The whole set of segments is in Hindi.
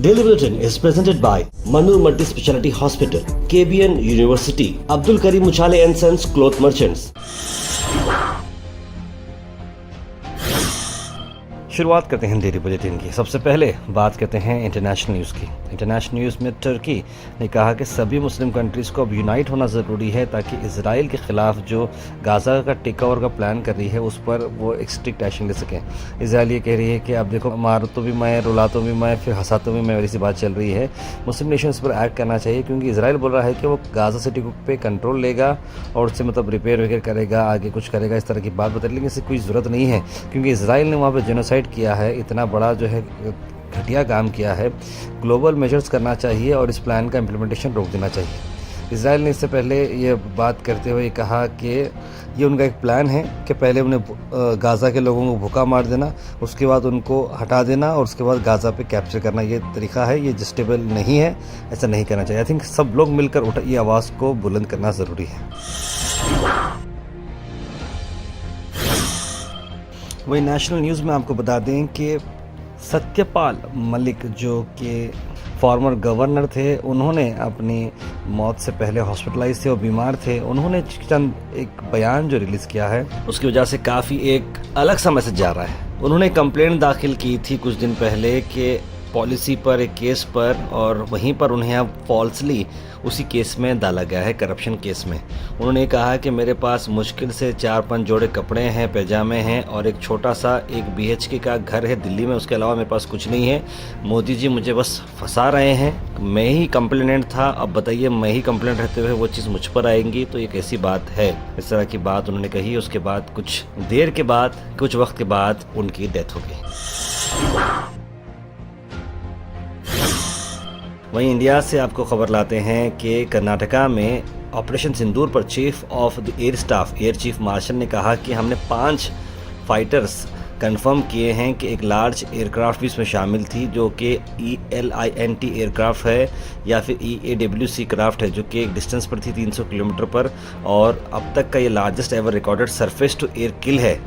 Daily Bulletin is presented by Manur Multi Speciality Hospital, KBN University, Abdul Karim Uchale and Sons Cloth Merchants. शुरुआत करते हैं डेली बुलेटिन की। सबसे पहले बात करते हैं इंटरनेशनल न्यूज़ की। इंटरनेशनल न्यूज़ में तुर्की ने कहा कि सभी मुस्लिम कंट्रीज़ को अब यूनाइट होना ज़रूरी है ताकि इजराइल के ख़िलाफ़ जो गाज़ा का टेक ओवर का प्लान कर रही है उस पर वो एक स्ट्रिक्ट एक्शन ले सकें। इजराइल ये कह रही है कि अब देखो, मारो तो भी मैं, रुला तो भी मैं, फिर हंसा तो भी मैं, वाली सी बात चल रही है। मुस्लिम नेशंस पर एक्ट करना चाहिए क्योंकि इजराइल बोल रहा है कि वो गाज़ा सिटी पे कंट्रोल लेगा और उससे मतलब रिपेयर वगैरह करेगा, आगे कुछ करेगा, इस तरह की बात बता रही। लेकिन इससे कोई ज़रूरत नहीं है क्योंकि इजराइल ने वहाँ पर जेनोसाइड किया है, इतना बड़ा जो है घटिया काम किया है। ग्लोबल मेजर्स करना चाहिए और इस प्लान का इम्प्लीमेंटेशन रोक देना चाहिए। इजराइल ने इससे पहले ये बात करते हुए कहा कि ये उनका एक प्लान है कि पहले उन्हें गाज़ा के लोगों को भूखा मार देना, उसके बाद उनको हटा देना और उसके बाद गाज़ा पे कैप्चर करना। ये तरीका है, ये जस्टिबल नहीं है, ऐसा नहीं करना चाहिए। आई थिंक सब लोग मिलकर ये आवाज़ को बुलंद करना ज़रूरी है। वही नेशनल न्यूज़ में आपको बता दें कि सत्यपाल मलिक जो कि फॉर्मर गवर्नर थे, उन्होंने अपनी मौत से पहले हॉस्पिटलाइज थे और बीमार थे। उन्होंने चंद एक बयान जो रिलीज़ किया है उसकी वजह से काफ़ी एक अलग सा मैसेज जा रहा है। उन्होंने कंप्लेंट दाखिल की थी कुछ दिन पहले कि पॉलिसी पर, एक केस पर, और वहीं पर उन्हें अब फॉल्सली उसी केस में डाला गया है, करप्शन केस में। उन्होंने कहा कि मेरे पास मुश्किल से 4-5 जोड़े कपड़े हैं, पैजामे हैं और एक छोटा सा एक BHK का घर है दिल्ली में, उसके अलावा मेरे पास कुछ नहीं है। मोदी जी मुझे बस फंसा रहे हैं, मैं ही कंप्लेनेंट था, अब बताइए मैं ही कंप्लेनेंट रहते हुए वो चीज़ मुझ पर आएंगी, तो ये कैसी बात है। इस तरह की बात उन्होंने कही। उसके बाद कुछ देर के बाद, कुछ वक्त के बाद उनकी डेथ हो गई। वहीं इंडिया से आपको खबर लाते हैं कि कर्नाटका में ऑपरेशन सिंदूर पर chief of the air staff, air chief marshal ने कहा कि हमने 5 फाइटर्स कंफर्म किए हैं कि एक लार्ज एयरक्राफ्ट भी इसमें शामिल थी जो कि ELINT एयरक्राफ्ट है या फिर EAWC क्राफ्ट है, जो कि एक डिस्टेंस पर थी 300 किलोमीटर पर, और अब तक का ये largest ever recorded surface to air kill है।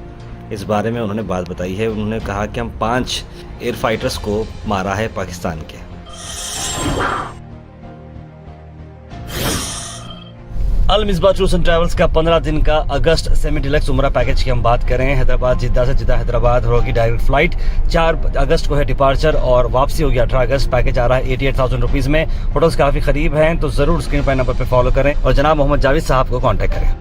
इस बारे में उन्होंने बात बताई है। उन्होंने कहा कि हम 5 एयर फाइटर्स को मारा है पाकिस्तान के। अल मिसबाह टूर्स एंड ट्रैवल्स का 15 दिन का अगस्त सेमी डिलक्स उमरा पैकेज की हम बात करें। हैदराबाद जिद्दा से जिद्दा हैदराबाद होगी डायरेक्ट फ्लाइट। 4 अगस्त को है डिपार्चर और वापसी होगी 18 अगस्त। पैकेज आ रहा है 88,000 रुपीज़ में। होटल्स काफ़ी करीब हैं, तो ज़रूर स्क्रीन पर नंबर पर फॉलो करें और जनाब मोहम्मद जावेद साहब को कॉन्टैक्ट करें।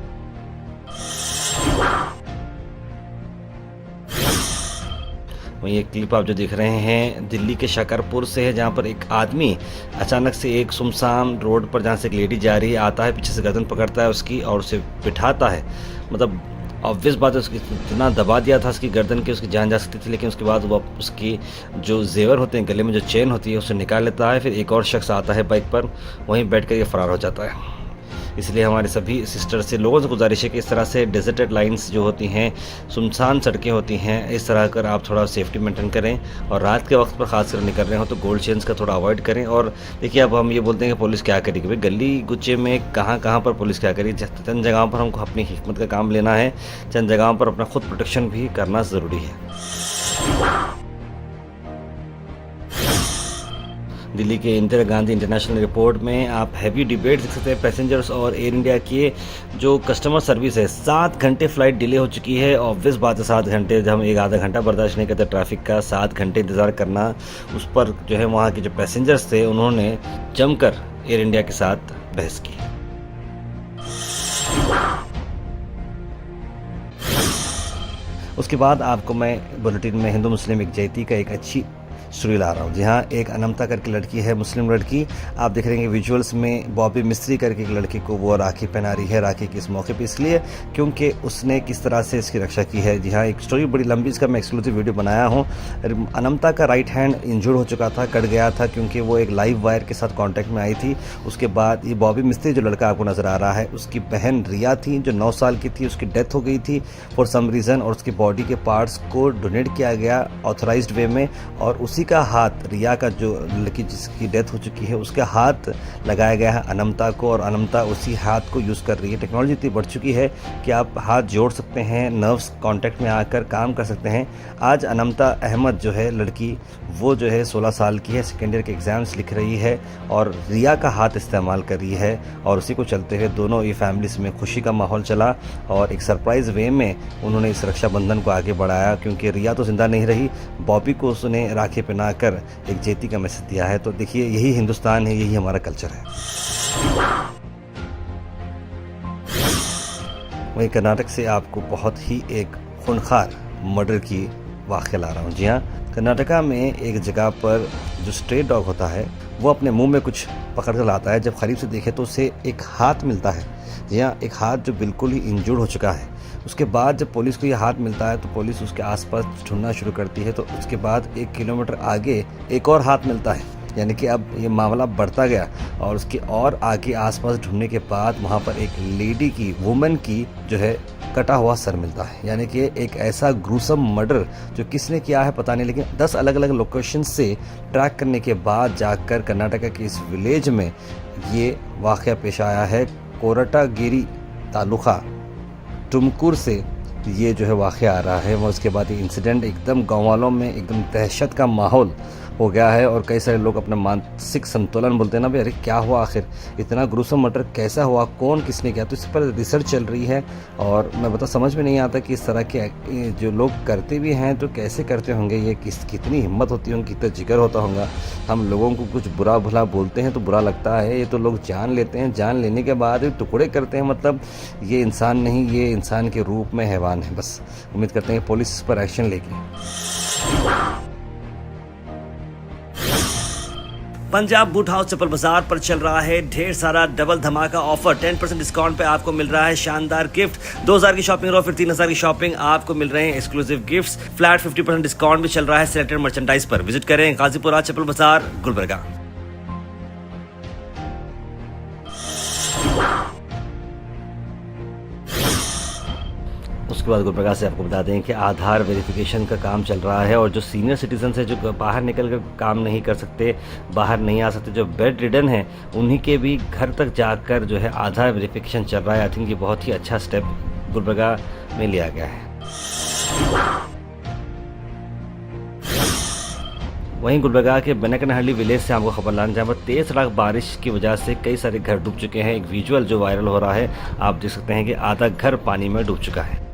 वहीं एक क्लिप आप जो देख रहे हैं दिल्ली के शकरपुर से है, जहां पर एक आदमी अचानक से एक सुनसान रोड पर, जहां से एक लेडी जा रही है, आता है, पीछे से गर्दन पकड़ता है उसकी और उसे बिठाता है। मतलब ऑब्वियस बात है, उसकी इतना दबा दिया था उसकी गर्दन की, उसकी जान जा सकती थी। लेकिन उसके बाद वो उसकी जो जेवर होते हैं, गले में जो चेन होती है, उसे निकाल लेता है। फिर एक और शख्स आता है बाइक पर, वहीं बैठ कर ये फरार हो जाता है। इसलिए हमारे सभी सिस्टर से, लोगों से गुजारिश है कि इस तरह से डेजर्टेड लाइंस जो होती हैं, सुनसान सड़कें होती हैं, इस तरह कर आप थोड़ा सेफ्टी मेंटेन करें और रात के वक्त पर खासकर निकल रहे हो तो गोल्ड चेन्स का थोड़ा अवॉइड करें। और देखिए, अब हम ये बोलते हैं कि पुलिस क्या करेगी, भाई गली गुच्चे में कहाँ पर पुलिस क्या करेगी। चंद जगहों पर हमको अपनी हिकमत का काम लेना है, चंद जगहों पर अपना खुद प्रोटेक्शन भी करना ज़रूरी है। दिल्ली के इंदिरा गांधी इंटरनेशनल एयरपोर्ट में आप हैवी डिबेट देख सकते हैं पैसेंजर्स और एयर इंडिया की जो कस्टमर सर्विस है। 7 घंटे फ्लाइट डिले हो चुकी है। ऑब्वियस बात है, 7 घंटे, जब हम एक आधा घंटा बर्दाश्त नहीं करते ट्रैफिक का, 7 घंटे इंतज़ार करना, उस पर जो है वहाँ के जो पैसेंजर्स थे उन्होंने जमकर एयर इंडिया के साथ बहस की। उसके बाद आपको मैं बुलेटिन में हिंदू मुस्लिम एकजुटता का एक अच्छी स्टोरी ला रहा हूँ। जी हाँ, एक अनमता करके लड़की है, मुस्लिम लड़की। आप देख रहे हैं विजुअल्स में बॉबी मिस्त्री करके एक लड़की को वो राखी पहना रही है। राखी के इस मौके पे इसलिए क्योंकि उसने किस तरह से इसकी रक्षा की है। जी हाँ, एक स्टोरी बड़ी लंबी, इसका मैं एक्सक्लूसिव वीडियो बनाया हूँ। अनमता का राइट हैंड इंजर्ड हो चुका था, कट गया था, क्योंकि वो एक लाइव वायर के साथ कॉन्टैक्ट में आई थी। उसके बाद ये बॉबी मिस्त्री जो लड़का आपको नज़र आ रहा है, उसकी बहन रिया थी जो 9 साल की थी, उसकी डेथ हो गई थी फॉर सम रीज़न, और उसकी बॉडी के पार्ट्स को डोनेट किया गया ऑथराइज्ड वे में, और उसी उसी का हाथ, रिया का जो लड़की जिसकी डेथ हो चुकी है, उसका हाथ लगाया गया है अनमता को, और अनमता उसी हाथ को यूज़ कर रही है। टेक्नोलॉजी इतनी बढ़ चुकी है कि आप हाथ जोड़ सकते हैं, नर्व्स कांटेक्ट में आकर काम कर सकते हैं। आज अनमता अहमद जो है लड़की, वो जो है 16 साल की है, सेकेंड ईयर के एग्ज़ाम्स लिख रही है और रिया का हाथ इस्तेमाल कर रही है, और उसी को चलते हुए दोनों ये फैमिलीज़ में खुशी का माहौल चला और एक सरप्राइज़ वे में उन्होंने इस रक्षाबंधन को आगे बढ़ाया, क्योंकि रिया तो ज़िंदा नहीं रही, बॉबी को उसने राखी पहनाकर एक जेती का मैसेज दिया है। तो देखिए, यही हिंदुस्तान है, यही हमारा कल्चर है। वहीं कर्नाटक से आपको बहुत ही एक खूनखार मर्डर की वाक़या ला रहा हूँ। जी हाँ, कर्नाटका में एक जगह पर जो स्ट्रे डॉग होता है वो अपने मुंह में कुछ पकड़ कर लाता है। जब करीब से देखे तो उसे एक हाथ मिलता है। जी हाँ, एक हाथ जो बिल्कुल ही इंजर्ड हो चुका है। उसके बाद जब पुलिस को ये हाथ मिलता है तो पुलिस उसके आसपास ढूंढना शुरू करती है। तो उसके बाद 1 किलोमीटर आगे एक और हाथ मिलता है, यानी कि अब ये मामला बढ़ता गया और उसके और आगे आसपास ढूंढने के बाद वहाँ पर एक लेडी की, वुमेन की जो है कटा हुआ सर मिलता है। यानी कि एक ऐसा ग्रूसम मर्डर जो किसने किया है पता नहीं, लेकिन 10 अलग अलग लोकेशन से ट्रैक करने के बाद जाकर कर्नाटका के इस विलेज में ये वाक़या पेश आया है। कोरटागिरी तालुका तुमकुर से ये जो है वाक़या आ रहा है। और उसके बाद ये इंसिडेंट एकदम गाँव वालों में एकदम दहशत का माहौल हो गया है और कई सारे लोग अपना मानसिक संतुलन बोलते हैं ना भाई, अरे क्या हुआ आखिर, इतना ग्रूसम मर्डर कैसा हुआ, कौन किसने किया। तो इस पर रिसर्च चल रही है और मैं बता, समझ में नहीं आता कि इस तरह के जो लोग करते भी हैं तो कैसे करते होंगे, ये कितनी हिम्मत होती होगी, कितना जिगर होता होगा। हम लोगों को कुछ बुरा भला बोलते हैं तो बुरा लगता है, ये तो लोग जान लेते हैं, जान लेने के बाद टुकड़े करते हैं। मतलब ये इंसान नहीं, ये इंसान के रूप में हैवान है। बस उम्मीद करते हैं पुलिस इस पर एक्शन लेगी। पंजाब बूट हाउस चप्पल बाजार पर चल रहा है ढेर सारा डबल धमाका ऑफर। 10% डिस्काउंट पे आपको मिल रहा है शानदार गिफ्ट। 2000 की शॉपिंग और फिर 3000 की शॉपिंग आपको मिल रहे हैं एक्सक्लूसिव गिफ्ट्स। फ्लैट 50% डिस्काउंट भी चल रहा है सिलेक्टेड मर्चेंडाइज पर। विजिट करें गाजीपुरा चप्पल बाजार, गुलबर्गा। उसके बाद गुलबर्गा से आपको बता दें कि आधार वेरिफिकेशन का काम चल रहा है और जो सीनियर सिटीजन है, जो बाहर निकल कर काम नहीं कर सकते, बाहर नहीं आ सकते, जो बेड रिडन हैं, उन्हीं के भी घर तक जाकर जो है आधार वेरिफिकेशन चल रहा है। आई थिंक ये बहुत ही अच्छा स्टेप गुलबर्गा में लिया गया है। वहीं गुलबर्गा के बनकनहल्ली विलेज से आपको खबर लाने, जहाँ पर तेज सड़क बारिश की वजह से कई सारे घर डूब चुके हैं। एक विजुअल जो वायरल हो रहा है, आप देख सकते हैं कि आधा घर पानी में डूब चुका है।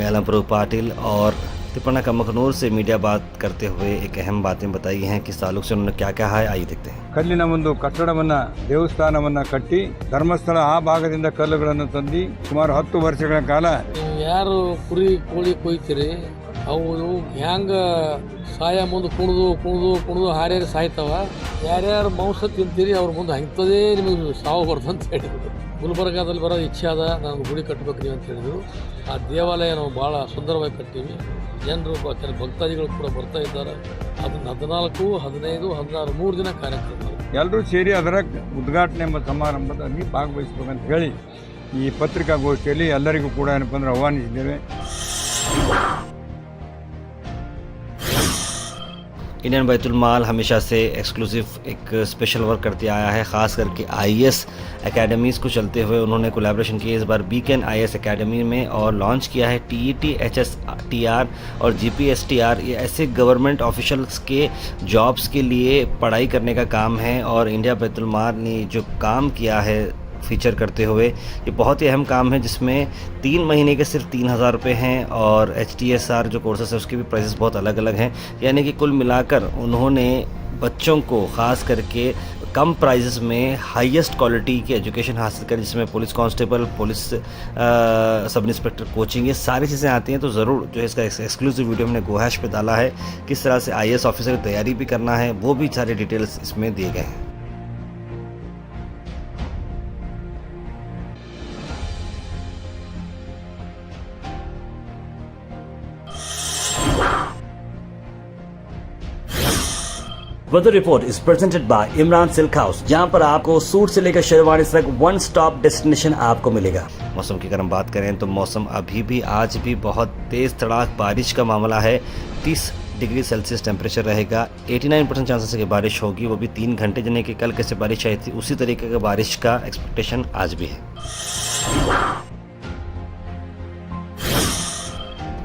आलमपुर पाटिल और तिपना कमकनूर से मीडिया बात करते हुए एक अहम बातें बताई हैं कि इस ताल्लुक से उन्होंने क्या कहा है, आइए देखते हैं। ಕಲ್ಲಿನ ಒಂದು ಕಟ್ಟಡವನ್ನ, ದೇವಸ್ಥಾನವನ್ನ ಕಟ್ಟಿ ಧರ್ಮಸ್ಥಳ ಆ ಭಾಗದಿಂದ ಕಲ್ಲುಗಳನ್ನು ತಂದು ಸುಮಾರು 10 ವರ್ಷಗಳ ಕಾಲ ಯಾರು ಕುರಿ ಕೋಳಿ ಕೊಯ್ತೀರಿ ಅವು ಹ್ಯಾಂಗ ಸಾಯ ಮುಂದೆ ಕುಣಿದು ಹಾರ್ಯಾರು ಸಾಯ್ತಾವ, ಯಾರ್ಯಾರು ಮಾಂಸ ತಿಂತೀರಿ ಅವ್ರ ಮುಂದೆ ಹಂಗ್ತದೇ ನಿಮಗೆ ಸಾವು ಬರ್ತಂತ ಹೇಳಿದ್ರು. ಗುಲ್ಬರ್ಗಾದಲ್ಲಿ ಬರೋ ಇಚ್ಛೆ ಅದ, ನಾನು ಗುಡಿ ಕಟ್ಟಬೇಕ್ರಿ ಅಂತ ಹೇಳಿದ್ರು. ಆ ದೇವಾಲಯ ನಾವು ಭಾಳ ಸುಂದರವಾಗಿ ಕಟ್ತೀವಿ. ಜನರು ಕೆಲವು ಭಕ್ತಾದಿಗಳು ಕೂಡ ಬರ್ತಾ ಇದ್ದಾರೆ. ಅದನ್ನು 14, 15, 16, 3 ದಿನ ಕಾರ್ಯಕ್ರಮ. ಎಲ್ಲರೂ ಸೇರಿ ಅದರ ಉದ್ಘಾಟನೆ ಮತ್ತು ಸಮಾರಂಭದಲ್ಲಿ ಭಾಗವಹಿಸಬೇಕಂತ ಹೇಳಿ ಈ ಪತ್ರಿಕಾಗೋಷ್ಠಿಯಲ್ಲಿ ಎಲ್ಲರಿಗೂ ಕೂಡ ಏನಪ್ಪ ಅಂದ್ರೆ ಆಹ್ವಾನಿಸಿದ್ದೇವೆ. इंडियन बैतुल माल हमेशा से एक्सक्लूसिव एक स्पेशल वर्क करते आया है, ख़ास करके आईएएस एकेडमीज़ को चलते हुए उन्होंने कोलैबोरेशन किया इस बार बीकन आईएएस एकेडमी में और लॉन्च किया है टीईटी, एचएसटीआर और जीपीएसटीआर। ये ऐसे गवर्नमेंट ऑफिशियल्स के जॉब्स के लिए पढ़ाई करने का काम है और इंडिया बैतुल माल ने जो काम किया है फीचर करते हुए, ये बहुत ही अहम काम है, जिसमें 3 महीने के सिर्फ 3000 रुपये हैं और HTSR जो कोर्सेस है उसके भी प्राइसेस बहुत अलग अलग हैं। यानी कि कुल मिलाकर उन्होंने बच्चों को ख़ास करके कम प्राइसेस में हाईएस्ट क्वालिटी की एजुकेशन हासिल करें, जिसमें police constable, police sub inspector coaching, ये सारी चीज़ें आती हैं। तो ज़रूर जो है इसका एक्सक्लूसिव वीडियो हमने गोहैश पे डाला है, किस तरह से IAS ऑफिसर की तैयारी भी करना है, वो भी सारे डिटेल्स इसमें दिए गए हैं। Weather report is presented by Imran silk house, जहां पर आपको सूट से लेकर शेरवानी तक वन स्टॉप डेस्टिनेशन आपको मिलेगा। मौसम की अगर हम बात करें तो मौसम अभी भी आज भी बहुत तेज तड़ाक बारिश का मामला है। 30 डिग्री सेल्सियस टेम्परेचर रहेगा। 89% चांसेस है कि बारिश होगी, वो भी 3 घंटे, जने कि कल कैसे बारिश आई थी उसी तरीके का बारिश का एक्सपेक्टेशन आज भी है।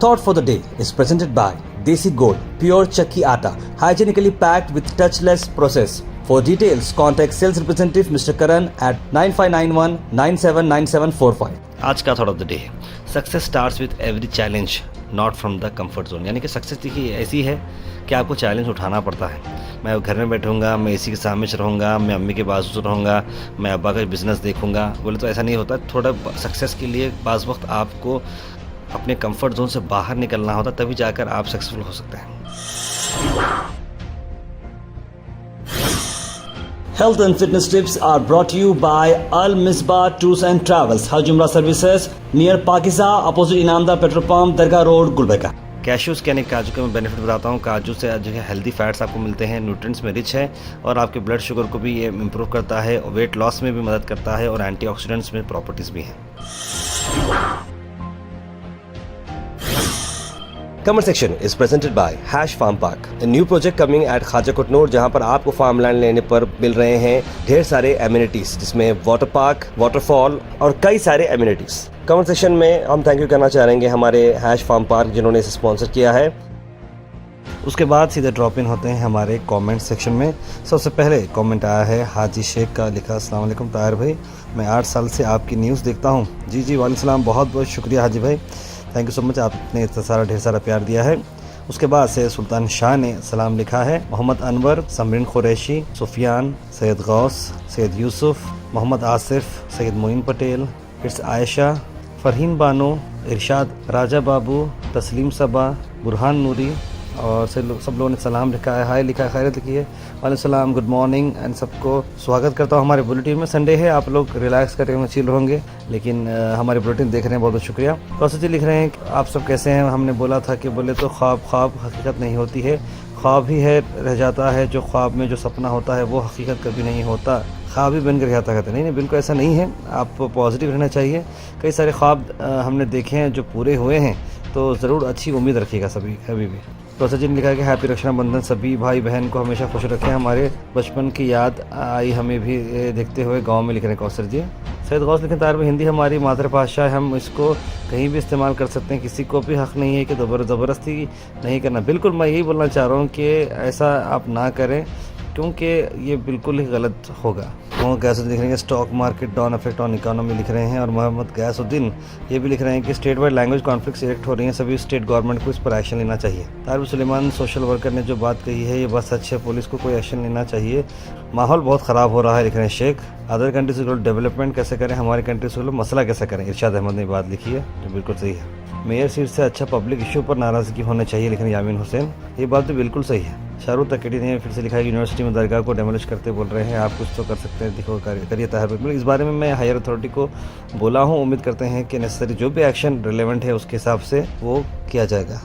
Thought for the day is presented by Desi Gold, pure chakki atta, hygienically packed with touchless process. For details, contact sales representative Mr. Karan at 9591 979745. आज का thought of the day, success starts with every challenge not from the comfort zone. यानी कि सक्सेस देखिए ऐसी है कि आपको चैलेंज उठाना पड़ता है। मैं घर में बैठूंगा, मैं एसी के सामने से रहूँगा, मैं अम्मी के बाजू से रहूँगा, मैं अब्बा का बिजनेस देखूंगा, बोले तो ऐसा नहीं होता। थोड़ा सक्सेस के लिए बाज़ वक्त आपको अपने कंफर्ट जोन से बाहर निकलना होता, तभी जाकर आप सक्सेसफुल हो सकते हैं। Health and fitness tips are brought to you by Al Misbah Tours and Travels, Hajj Umrah Services, near Pakiza, opposite Inamda Petrol Pump, Dargah Road, Gulbarga। Cashews यानी काजू के मैं बेनिफिट बताता हूँ। काजू से जो है हेल्दी फैट्स आपको मिलते हैं, न्यूट्रिएंट्स में रिच है और आपके ब्लड शुगर को भी ये इम्प्रूव करता है, वेट लॉस में भी मदद करता है और एंटीऑक्सीडेंट्स में प्रॉपर्टीज़ भी हैं। Comment section is presented by hash farm park, a new project coming at Khaja Kotnoor, जहां पर आपको फार्म लैंड लेने पर मिल रहे हैं ढेर सारे एमिनिटीज, जिसमें वाटर पार्क, वाटरफॉल और कई सारे एमिनिटीज। कमेंट सेक्शन में हम थैंक यू करना चाहेंगे हमारे हैश फार्म पार्क जिन्होंने इसे स्पॉन्सर किया है। उसके बाद सीधे ड्रॉप इन होते हैं हमारे कमेंट सेक्शन में। सबसे पहले कमेंट आया है हाजी शेख का, लिखा अस्सलाम वालेकुम ताहिर भाई, मैं 8 साल से आपकी न्यूज़ देखता हूँ। जी वालेकुम सलाम, बहुत बहुत शुक्रिया हाजी भाई, थैंक यू सो मच, आपने इतना ढेर सारा प्यार दिया है। उसके बाद से सुल्तान शाह ने सलाम लिखा है। मोहम्मद अनवर, समरीन कुरैशी, सुफियान, सैयद गौस, सैयद यूसुफ, मोहम्मद आसिफ, सैयद मोइन पटेल, फिर आयशा, फरहीन बानो, इरशाद राजा बाबू, तस्लीम सबा, बुरहान नूरी और सब लोगों ने सलाम लिखा है, हाय लिखा है, खैरियत लिखी है, वालेकुम सलाम, गुड मॉर्निंग एंड सबको स्वागत करता हूँ हमारे बुलेटिन में। संडे है, आप लोग रिलैक्स करके में चिल होंगे, लेकिन हमारे बुलेटिन देख रहे हैं, बहुत बहुत शुक्रिया। कौशल जी लिख रहे हैं आप सब कैसे हैं। हमने बोला था कि बोले तो ख्वाब हकीकत नहीं होती है, ख्वाब ही है रह जाता है, जो ख्वाब में जो सपना होता है वो हकीकत कभी नहीं होता, ख्वाब ही बन कर जाता कहते नहीं, बिल्कुल ऐसा नहीं है, आप पॉजिटिव रहना चाहिए। कई सारे ख्वाब हमने देखे हैं जो पूरे हुए हैं, तो ज़रूर अच्छी उम्मीद रखिएगा सभी कभी भी। कौशल जी ने लिखा है कि हैप्पी रक्षाबंधन, सभी भाई बहन को हमेशा खुश रखें, हमारे बचपन की याद आई हमें भी देखते हुए गांव में लिख रहे हैं कौशल जी। सैयद गौस लिखें तार में हिंदी हमारी मातृभाषा है, हम इसको कहीं भी इस्तेमाल कर सकते हैं, किसी को भी हक़ नहीं है कि ज़बरदस्ती नहीं करना। बिल्कुल मैं यही बोलना चाह रहा हूँ कि ऐसा आप ना करें, क्योंकि ये बिल्कुल ही गलत होगा। मोहम्मद गैसुद्दीन लिख रहे हैं stock market down effect on economy लिख रहे हैं, और मोहम्मद गैसुद्दीन ये भी लिख रहे हैं कि state wide language conflict erect हो रही हैं, सभी स्टेट गवर्नमेंट को इस पर एक्शन लेना चाहिए। तारिब सुलेमान सोशल वर्कर ने जो बात कही है ये बात सच है, पुलिस को कोई एक्शन लेना चाहिए, माहौल बहुत ख़राब हो रहा है लिख रहे हैं शेख। अदर कंट्री से डेवलपमेंट कैसे करें, हमारी कंट्री से मसला कैसे करें, इरशाद अहमद ने बात लिखी है जो बिल्कुल सही है। मेयर सीट से अच्छा पब्लिक इशू पर नाराज़गी होनी चाहिए लिख रहे हैं यामीन हुसैन, ये बात तो बिल्कुल सही है। शाहरुख तकेडी ने फिर से लिखा है यूनिवर्सिटी में दरगाह को डेमोलिश करते बोल रहे हैं, आप कुछ तो कर सकते हैं, दिखो करिए ताहिर। इस बारे में मैं हायर अथॉरिटी को बोला हूँ, उम्मीद करते हैं कि नेसेसरी जो भी एक्शन रिलेवेंट है उसके हिसाब से वो किया जाएगा।